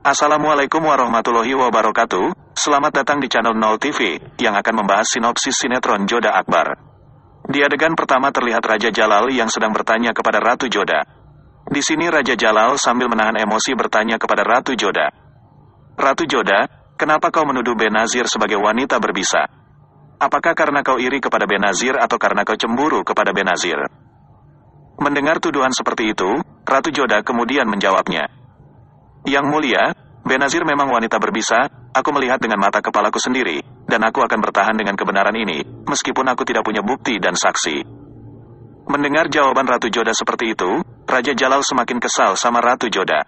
Assalamualaikum warahmatullahi wabarakatuh. Selamat datang di channel Nol TV, yang akan membahas sinopsis sinetron Joda Akbar. Di adegan pertama terlihat Raja Jalal yang sedang bertanya kepada Ratu Joda. Di sini Raja Jalal sambil menahan emosi bertanya kepada Ratu Joda. Ratu Joda, kenapa kau menuduh Benazir sebagai wanita berbisa? Apakah karena kau iri kepada Benazir atau karena kau cemburu kepada Benazir? Mendengar tuduhan seperti itu, Ratu Joda kemudian menjawabnya. Yang mulia, Benazir memang wanita berbisa, aku melihat dengan mata kepalaku sendiri, dan aku akan bertahan dengan kebenaran ini, meskipun aku tidak punya bukti dan saksi. Mendengar jawaban Ratu Joda seperti itu, Raja Jalal semakin kesal sama Ratu Joda.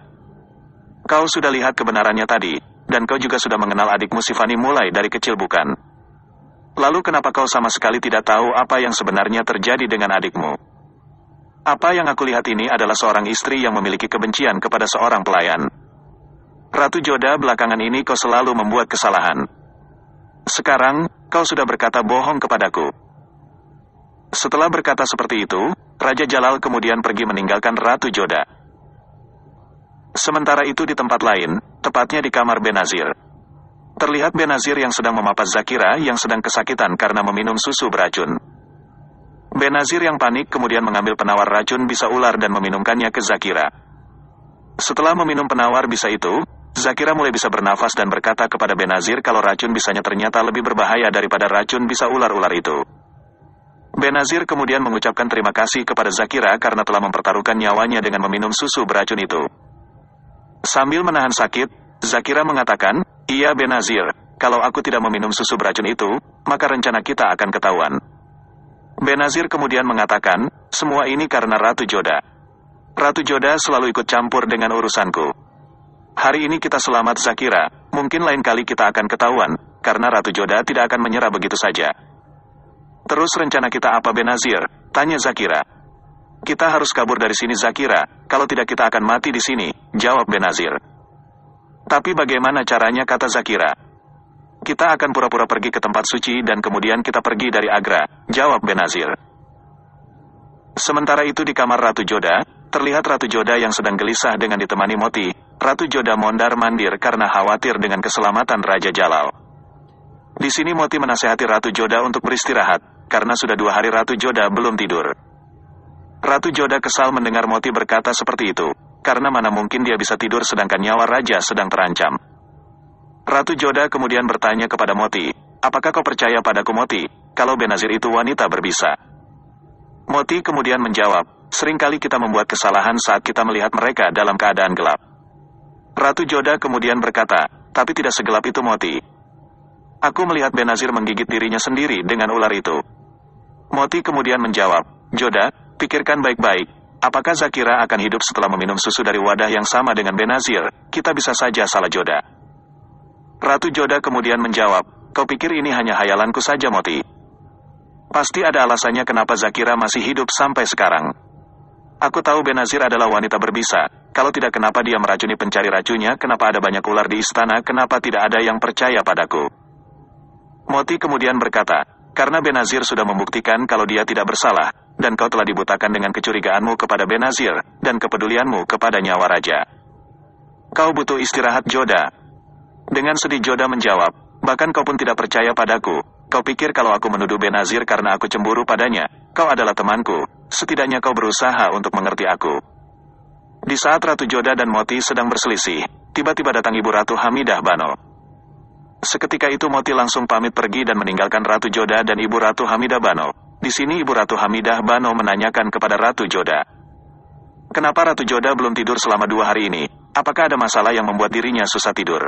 Kau sudah lihat kebenarannya tadi, dan kau juga sudah mengenal adikmu Sifani mulai dari kecil bukan? Lalu kenapa kau sama sekali tidak tahu apa yang sebenarnya terjadi dengan adikmu? Apa yang aku lihat ini adalah seorang istri yang memiliki kebencian kepada seorang pelayan. Ratu Joda, belakangan ini kau selalu membuat kesalahan. Sekarang, kau sudah berkata bohong kepadaku. Setelah berkata seperti itu, Raja Jalal kemudian pergi meninggalkan Ratu Joda. Sementara itu di tempat lain, tepatnya di kamar Benazir. Terlihat Benazir yang sedang memapas Zakira yang sedang kesakitan karena meminum susu beracun. Benazir yang panik kemudian mengambil penawar racun bisa ular dan meminumkannya ke Zakira. Setelah meminum penawar bisa itu, Zakira mulai bisa bernafas dan berkata kepada Benazir kalau racun bisanya ternyata lebih berbahaya daripada racun bisa ular-ular itu. Benazir kemudian mengucapkan terima kasih kepada Zakira karena telah mempertaruhkan nyawanya dengan meminum susu beracun itu. Sambil menahan sakit, Zakira mengatakan, "Iya Benazir, kalau aku tidak meminum susu beracun itu, maka rencana kita akan ketahuan." Benazir kemudian mengatakan, "Semua ini karena Ratu Joda. Ratu Joda selalu ikut campur dengan urusanku. Hari ini kita selamat Zakira, mungkin lain kali kita akan ketahuan, karena Ratu Joda tidak akan menyerah begitu saja." "Terus rencana kita apa Benazir?" tanya Zakira. "Kita harus kabur dari sini Zakira, kalau tidak kita akan mati di sini," jawab Benazir. "Tapi bagaimana caranya?" kata Zakira. "Kita akan pura-pura pergi ke tempat suci dan kemudian kita pergi dari Agra," jawab Benazir. Sementara itu di kamar Ratu Joda, terlihat Ratu Joda yang sedang gelisah dengan ditemani Moti. Ratu Joda mondar-mandir karena khawatir dengan keselamatan Raja Jalal. Di sini Moti menasihati Ratu Joda untuk beristirahat, karena sudah 2 hari Ratu Joda belum tidur. Ratu Joda kesal mendengar Moti berkata seperti itu, karena mana mungkin dia bisa tidur sedangkan nyawa Raja sedang terancam. Ratu Joda kemudian bertanya kepada Moti, "Apakah kau percaya padaku Moti, kalau Benazir itu wanita berbisa?" Moti kemudian menjawab, "Seringkali kita membuat kesalahan saat kita melihat mereka dalam keadaan gelap." Ratu Joda kemudian berkata, "Tapi tidak segelap itu Moti. Aku melihat Benazir menggigit dirinya sendiri dengan ular itu." Moti kemudian menjawab, "Joda, pikirkan baik-baik. Apakah Zakira akan hidup setelah meminum susu dari wadah yang sama dengan Benazir? Kita bisa saja salah Joda." Ratu Joda kemudian menjawab, "Kau pikir ini hanya hayalanku saja Moti? Pasti ada alasannya kenapa Zakira masih hidup sampai sekarang. Aku tahu Benazir adalah wanita berbisa. Kalau tidak kenapa dia meracuni pencari racunnya, kenapa ada banyak ular di istana, kenapa tidak ada yang percaya padaku?" Moti kemudian berkata, "Karena Benazir sudah membuktikan kalau dia tidak bersalah, dan kau telah dibutakan dengan kecurigaanmu kepada Benazir, dan kepedulianmu kepada nyawa Raja. Kau butuh istirahat Joda." Dengan sedih Joda menjawab, "Bahkan kau pun tidak percaya padaku. Kau pikir kalau aku menuduh Benazir karena aku cemburu padanya, kau adalah temanku, setidaknya kau berusaha untuk mengerti aku." Di saat Ratu Joda dan Moti sedang berselisih, tiba-tiba datang Ibu Ratu Hamidah Bano. Seketika itu Moti langsung pamit pergi dan meninggalkan Ratu Joda dan Ibu Ratu Hamidah Bano. Di sini Ibu Ratu Hamidah Bano menanyakan kepada Ratu Joda, "Kenapa Ratu Joda belum tidur selama 2 hari ini? Apakah ada masalah yang membuat dirinya susah tidur?"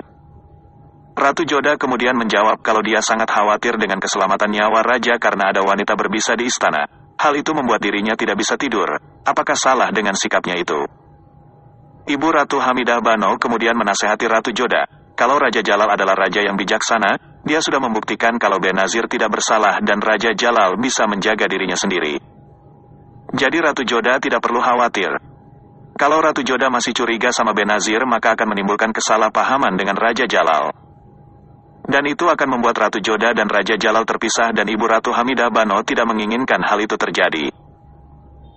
Ratu Joda kemudian menjawab kalau dia sangat khawatir dengan keselamatan nyawa Raja karena ada wanita berbisa di istana. Hal itu membuat dirinya tidak bisa tidur. Apakah salah dengan sikapnya itu? Ibu Ratu Hamidah Bano kemudian menasehati Ratu Joda, kalau Raja Jalal adalah raja yang bijaksana, dia sudah membuktikan kalau Benazir tidak bersalah dan Raja Jalal bisa menjaga dirinya sendiri. Jadi Ratu Joda tidak perlu khawatir. Kalau Ratu Joda masih curiga sama Benazir, maka akan menimbulkan kesalahpahaman dengan Raja Jalal. Dan itu akan membuat Ratu Joda dan Raja Jalal terpisah dan Ibu Ratu Hamidah Bano tidak menginginkan hal itu terjadi.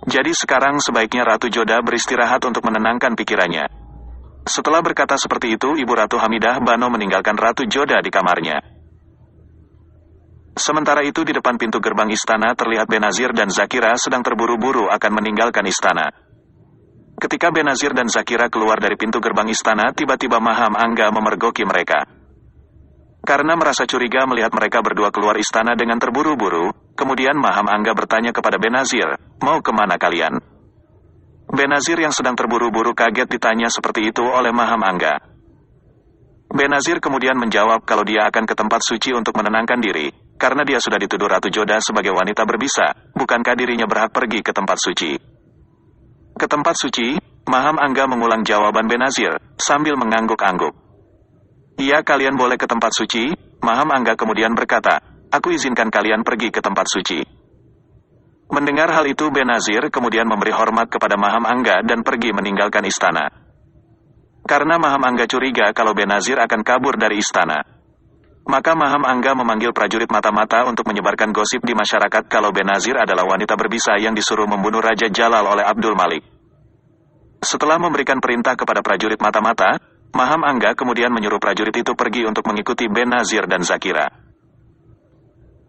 Jadi sekarang sebaiknya Ratu Joda beristirahat untuk menenangkan pikirannya. Setelah berkata seperti itu, Ibu Ratu Hamidah Bano meninggalkan Ratu Joda di kamarnya. Sementara itu di depan pintu gerbang istana terlihat Benazir dan Zakira sedang terburu-buru akan meninggalkan istana. Ketika Benazir dan Zakira keluar dari pintu gerbang istana, tiba-tiba Maham Angga memergoki mereka. Karena merasa curiga melihat mereka berdua keluar istana dengan terburu-buru, kemudian Maham Angga bertanya kepada Benazir, "Mau kemana kalian?" Benazir yang sedang terburu-buru kaget ditanya seperti itu oleh Maham Angga. Benazir kemudian menjawab kalau dia akan ke tempat suci untuk menenangkan diri, karena dia sudah dituduh Ratu Joda sebagai wanita berbisa, bukankah dirinya berhak pergi ke tempat suci? Ke tempat suci, Maham Angga mengulang jawaban Benazir, sambil mengangguk-angguk. "Iya, kalian boleh ke tempat suci." Maham Angga kemudian berkata, "Aku izinkan kalian pergi ke tempat suci." Mendengar hal itu, Benazir kemudian memberi hormat kepada Maham Angga dan pergi meninggalkan istana. Karena Maham Angga curiga kalau Benazir akan kabur dari istana, maka Maham Angga memanggil prajurit mata-mata untuk menyebarkan gosip di masyarakat kalau Benazir adalah wanita berbisa yang disuruh membunuh Raja Jalal oleh Abdul Malik. Setelah memberikan perintah kepada prajurit mata-mata, Maham Angga kemudian menyuruh prajurit itu pergi untuk mengikuti Benazir dan Zakira.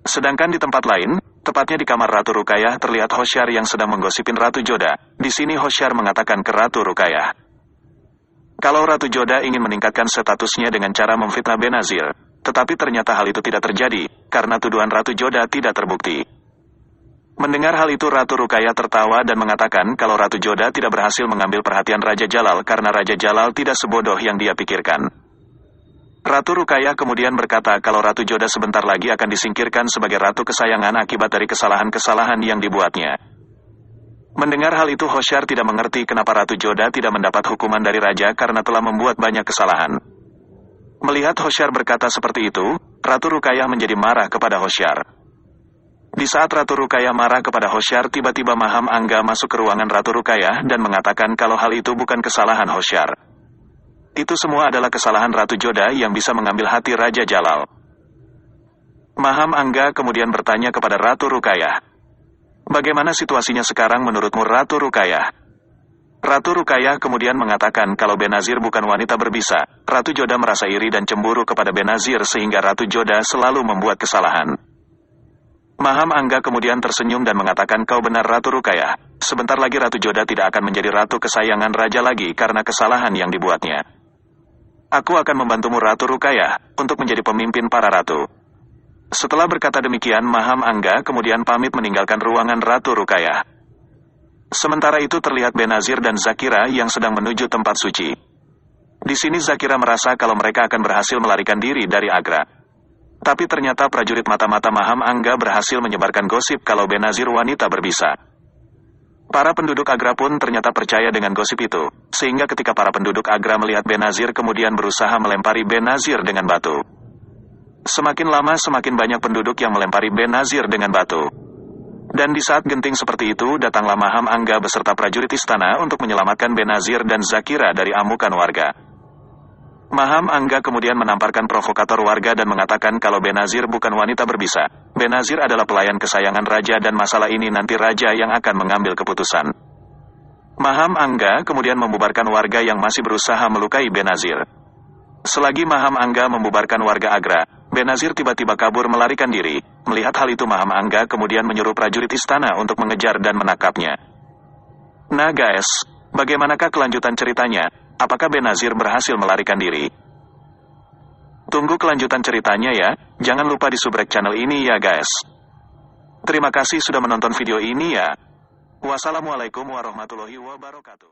Sedangkan di tempat lain, tepatnya di kamar Ratu Ruqayyah, terlihat Hosyar yang sedang menggosipin Ratu Joda. Di sini Hosyar mengatakan ke Ratu Ruqayyah kalau Ratu Joda ingin meningkatkan statusnya dengan cara memfitnah Benazir, tetapi ternyata hal itu tidak terjadi, karena tuduhan Ratu Joda tidak terbukti. Mendengar hal itu, Ratu Ruqayyah tertawa dan mengatakan kalau Ratu Joda tidak berhasil mengambil perhatian Raja Jalal karena Raja Jalal tidak sebodoh yang dia pikirkan. Ratu Ruqayyah kemudian berkata kalau Ratu Joda sebentar lagi akan disingkirkan sebagai ratu kesayangan akibat dari kesalahan-kesalahan yang dibuatnya. Mendengar hal itu, Hosyar tidak mengerti kenapa Ratu Joda tidak mendapat hukuman dari raja karena telah membuat banyak kesalahan. Melihat Hosyar berkata seperti itu, Ratu Ruqayyah menjadi marah kepada Hosyar. Di saat Ratu Ruqayyah marah kepada Hosyar, tiba-tiba Maham Angga masuk ke ruangan Ratu Ruqayyah dan mengatakan kalau hal itu bukan kesalahan Hosyar. Itu semua adalah kesalahan Ratu Joda yang bisa mengambil hati Raja Jalal. Maham Angga kemudian bertanya kepada Ratu Ruqayyah, "Bagaimana situasinya sekarang menurutmu, Ratu Ruqayyah?" Ratu Ruqayyah kemudian mengatakan kalau Benazir bukan wanita berbisa. Ratu Joda merasa iri dan cemburu kepada Benazir sehingga Ratu Joda selalu membuat kesalahan. Maham Angga kemudian tersenyum dan mengatakan, "Kau benar, Ratu Ruqayyah. Sebentar lagi Ratu Joda tidak akan menjadi ratu kesayangan raja lagi karena kesalahan yang dibuatnya. Aku akan membantumu, Ratu Ruqayyah, untuk menjadi pemimpin para ratu." Setelah berkata demikian, Maham Angga kemudian pamit meninggalkan ruangan Ratu Ruqayyah. Sementara itu terlihat Benazir dan Zakira yang sedang menuju tempat suci. Di sini Zakira merasa kalau mereka akan berhasil melarikan diri dari Agra. Tapi ternyata prajurit mata-mata Maham Angga berhasil menyebarkan gosip kalau Benazir wanita berbisa. Para penduduk Agra pun ternyata percaya dengan gosip itu, sehingga ketika para penduduk Agra melihat Benazir kemudian berusaha melempari Benazir dengan batu. Semakin lama semakin banyak penduduk yang melempari Benazir dengan batu. Dan di saat genting seperti itu, datanglah Maham Angga beserta prajurit istana untuk menyelamatkan Benazir dan Zakira dari amukan warga. Maham Angga kemudian menamparkan provokator warga dan mengatakan kalau Benazir bukan wanita berbisa. Benazir adalah pelayan kesayangan raja dan masalah ini nanti raja yang akan mengambil keputusan. Maham Angga kemudian membubarkan warga yang masih berusaha melukai Benazir. Selagi Maham Angga membubarkan warga Agra, Benazir tiba-tiba kabur melarikan diri. Melihat hal itu, Maham Angga kemudian menyuruh prajurit istana untuk mengejar dan menangkapnya. Nah guys, bagaimanakah kelanjutan ceritanya? Apakah Benazir berhasil melarikan diri? Tunggu kelanjutan ceritanya ya, jangan lupa di subrek channel ini ya guys. Terima kasih sudah menonton video ini ya. Wassalamualaikum warahmatullahi wabarakatuh.